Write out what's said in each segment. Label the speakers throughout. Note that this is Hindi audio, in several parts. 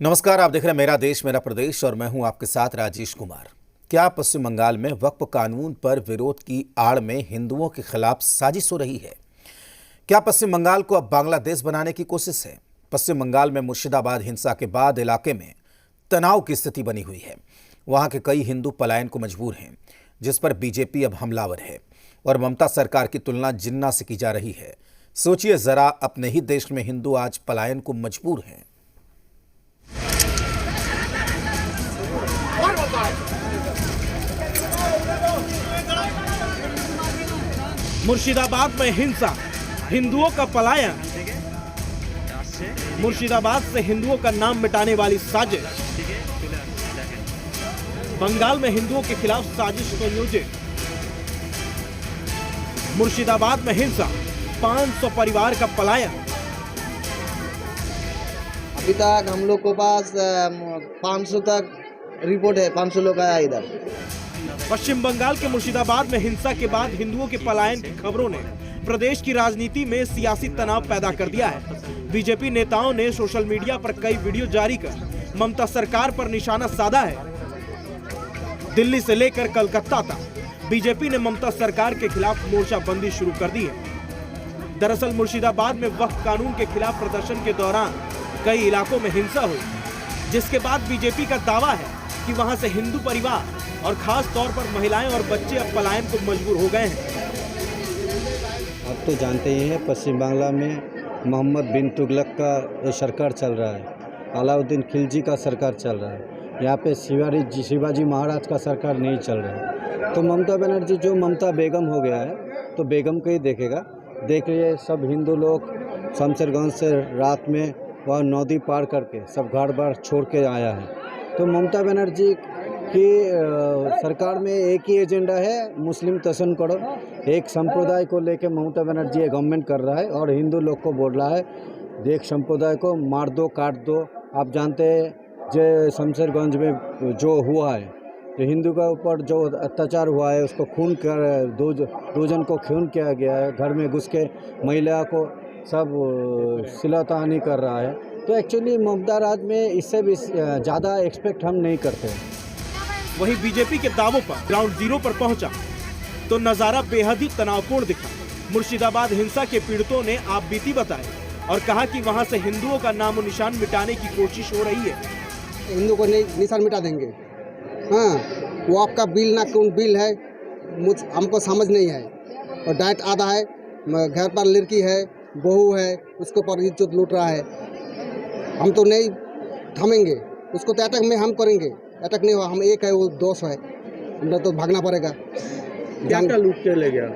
Speaker 1: नमस्कार, आप देख रहे हैं मेरा देश मेरा प्रदेश और मैं हूं आपके साथ राजेश कुमार। क्या पश्चिम बंगाल में वक्फ कानून पर विरोध की आड़ में हिंदुओं के खिलाफ साजिश हो रही है? क्या पश्चिम बंगाल को अब बांग्लादेश बनाने की कोशिश है? पश्चिम बंगाल में मुर्शिदाबाद हिंसा के बाद इलाके में तनाव की स्थिति बनी हुई है। वहां के कई हिंदू पलायन को मजबूर हैं, जिस पर बीजेपी अब हमलावर है और ममता सरकार की तुलना जिन्ना से की जा रही है। सोचिए जरा, अपने ही देश में हिंदू आज पलायन को मजबूर हैं।
Speaker 2: मुर्शिदाबाद में हिंसा, हिंदुओं का पलायन। मुर्शिदाबाद से हिंदुओं का नाम मिटाने वाली साजिश। बंगाल में हिंदुओं के खिलाफ साजिश संयोजित। मुर्शिदाबाद में हिंसा, 500 परिवार का पलायन।
Speaker 3: अभी तक हम लोग को पास 500 तक रिपोर्ट है, 500 लोग आया इधर।
Speaker 2: पश्चिम बंगाल के मुर्शिदाबाद में हिंसा के बाद हिंदुओं के पलायन की खबरों ने प्रदेश की राजनीति में सियासी तनाव पैदा कर दिया है। बीजेपी नेताओं ने सोशल मीडिया पर कई वीडियो जारी कर ममता सरकार पर निशाना साधा है। दिल्ली से लेकर कलकत्ता तक बीजेपी ने ममता सरकार के खिलाफ मोर्चाबंदी शुरू कर दी है। दरअसल मुर्शिदाबाद में वक्फ कानून के खिलाफ प्रदर्शन के दौरान कई इलाकों में हिंसा हुई, जिसके बाद बीजेपी का दावा है कि वहां से हिंदू परिवार और खास तौर पर महिलाएं और बच्चे अब पलायन को मजबूर हो गए हैं।
Speaker 4: आप तो जानते ही हैं, पश्चिम बांग्ला में मोहम्मद बिन तुगलक का सरकार चल रहा है, अलाउद्दीन खिलजी का सरकार चल रहा है। यहाँ पे शिवाजी महाराज का सरकार नहीं चल रहा है। तो ममता बनर्जी जो ममता बेगम हो गया है, तो बेगम को ही देखेगा। देखिए, सब हिंदू लोग शमशेरगंज से रात में वह नदी पार करके सब घर बार छोड़ के आया है। तो ममता बनर्जी की सरकार में एक ही एजेंडा है, मुस्लिम तसन करो। एक संप्रदाय को लेकर ममता बनर्जी ये गवर्नमेंट कर रहा है और हिंदू लोग को बोल रहा है, एक संप्रदाय को मार दो, काट दो। आप जानते हैं जो शमशेरगंज में जो हुआ है, जो हिंदू का ऊपर जो अत्याचार हुआ है, उसको खून कर दो जन को खून किया गया है। घर में घुस के महिला को सब सिलातानी कर रहा है। तो एक्चुअली ममता राज में इससे भी ज़्यादा एक्सपेक्ट हम नहीं करते।
Speaker 2: वहीं बीजेपी के दावों पर ग्राउंड जीरो पर पहुंचा तो नजारा बेहद ही तनावपूर्ण दिखा। मुर्शिदाबाद हिंसा के पीड़ितों ने आप बीती बताई और कहा कि वहां से हिंदुओं का नामो निशान मिटाने की कोशिश हो रही है।
Speaker 3: हिंदू को निशान मिटा देंगे। हाँ, वो आपका बिल ना कौन बिल है, हमको समझ नहीं है। और डाइट आधा है, घर पर लड़की है, बहू है, उसके ऊपर इज्जत लूट रहा है। हम तो नहीं थमेंगे, उसको तो अटैक में हम करेंगे। अटैक नहीं हुआ, हम एक है, वो 200 है, हमें तो भागना पड़ेगा।
Speaker 4: क्या लूट के ले गया?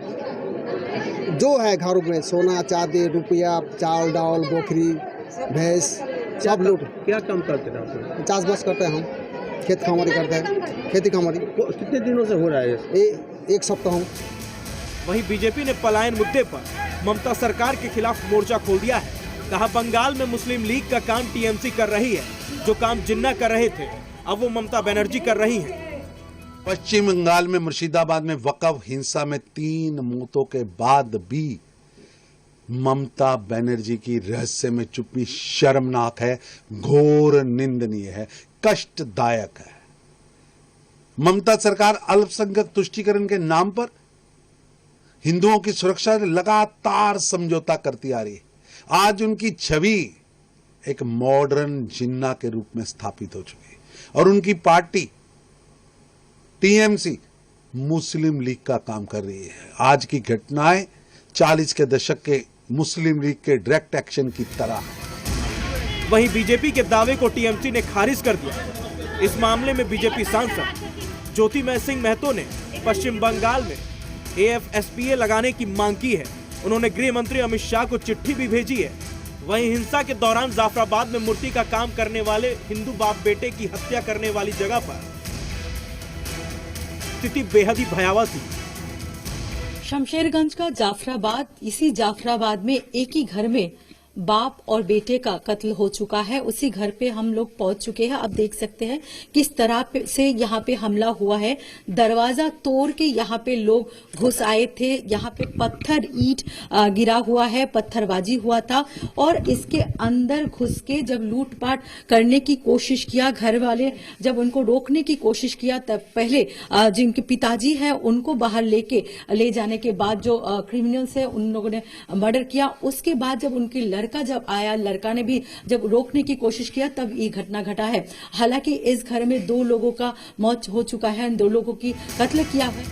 Speaker 3: जो है घरों में सोना चांदी रुपया चावल दाल बकरी भैंस सब लूट।
Speaker 4: क्या काम करते थे आप?
Speaker 3: चाष बास करते हैं, हम खेत खामारी करते हैं, खेती खामारी।
Speaker 4: कितने दिनों से हो रहा है?
Speaker 3: एक सप्ताह।
Speaker 2: वहीं बीजेपी ने पलायन मुद्दे पर ममता सरकार के खिलाफ मोर्चा खोल दिया है। कहा, बंगाल में मुस्लिम लीग का काम टीएमसी कर रही है, जो काम जिन्ना कर रहे थे अब वो ममता बनर्जी कर रही हैं।
Speaker 5: पश्चिम बंगाल में मुर्शिदाबाद में वक्फ हिंसा में 3 मौतों के बाद भी ममता बनर्जी की रहस्य में चुप्पी शर्मनाक है, घोर निंदनीय है, कष्टदायक है। ममता सरकार अल्पसंख्यक तुष्टीकरण के नाम पर हिंदुओं की सुरक्षा से लगातार समझौता करती आ रही है। आज उनकी छवि एक मॉडर्न जिन्ना के रूप में स्थापित हो चुकी है और उनकी पार्टी टीएमसी मुस्लिम लीग का काम कर रही है। आज की घटनाएं 40 के दशक के मुस्लिम लीग के डायरेक्ट एक्शन की तरह है।
Speaker 2: वहीं बीजेपी के दावे को टीएमसी ने खारिज कर दिया। इस मामले में बीजेपी सांसद ज्योतिमय सिंह महतो ने पश्चिम बंगाल में एएफएसपीए लगाने की मांग की है। उन्होंने गृह मंत्री अमित शाह को चिट्ठी भी भेजी है। वहीं हिंसा के दौरान जाफराबाद में मूर्ति का काम करने वाले हिंदू बाप बेटे की हत्या करने वाली जगह पर स्थिति बेहद ही भयावह थी।
Speaker 6: शमशेरगंज का जाफराबाद, इसी जाफराबाद में एक ही घर में बाप और बेटे का कत्ल हो चुका है। उसी घर पे हम लोग पहुंच चुके हैं। अब देख सकते हैं किस तरह से यहाँ पे हमला हुआ है। दरवाजा तोड़ के यहाँ पे लोग घुस आए थे। यहाँ पे पत्थर ईंट गिरा हुआ है, पत्थरबाजी हुआ था और इसके अंदर घुस के जब लूटपाट करने की कोशिश किया, घर वाले जब उनको रोकने की कोशिश किया, तब पहले जिनके पिताजी हैं उनको बाहर ले जाने के बाद जो क्रिमिनल्स है उन लोगों ने मर्डर किया। उसके बाद जब उनकी लड़का जब आया, लड़का ने भी जब रोकने की कोशिश किया, तब ये घटना घटा है। हालांकि इस घर में 2 लोगों का मौत हो चुका है, 2 लोगों की कत्ल किया है।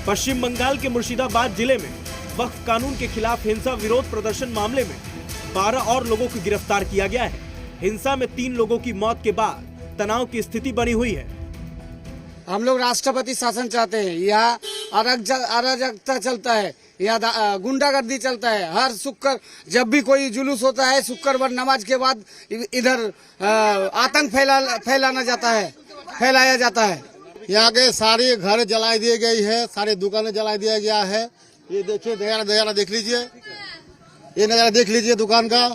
Speaker 2: पश्चिम बंगाल के मुर्शिदाबाद जिले में वक्फ कानून के खिलाफ हिंसा विरोध प्रदर्शन मामले में 12 और लोगों को गिरफ्तार किया गया है। हिंसा में 3 लोगों की मौत के बाद तनाव की स्थिति बनी हुई है।
Speaker 7: हम लोग राष्ट्रपति शासन चाहते हैं। यहाँ अराजकता चलता है, यहाँ गुंडागर्दी चलता है। हर शुक्र जब भी कोई जुलूस होता है, शुक्रवार नमाज के बाद इधर आतंक फैलाया जाता है।
Speaker 8: यहाँ के सारे घर जला दिए गई है, सारे दुकानें जला दिया गया है। ये देखिए, नजारा देख लीजिए, ये नजारा देख लीजिए, दुकान का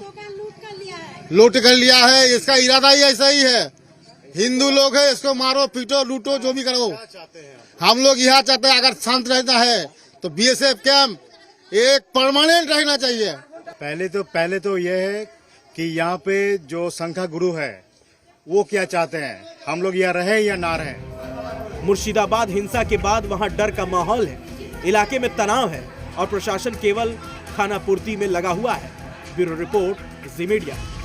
Speaker 8: लूट कर लिया है। इसका इरादा ही ऐसा ही है। हिंदू लोग है, इसको मारो, पीटो, लूटो, जो भी करो। हम लोग यहाँ चाहते हैं अगर शांत रहता है तो बीएसएफ कैंप एक परमानेंट रहना चाहिए।
Speaker 9: पहले तो ये है कि यहाँ पे जो संख्या गुरु है वो क्या चाहते हैं, हम लोग यहाँ रहे या ना रहे।
Speaker 2: मुर्शिदाबाद हिंसा के बाद वहां डर का माहौल है, इलाके में तनाव है और प्रशासन केवल खानापूर्ति में लगा हुआ है। ब्यूरो रिपोर्ट, जी मीडिया।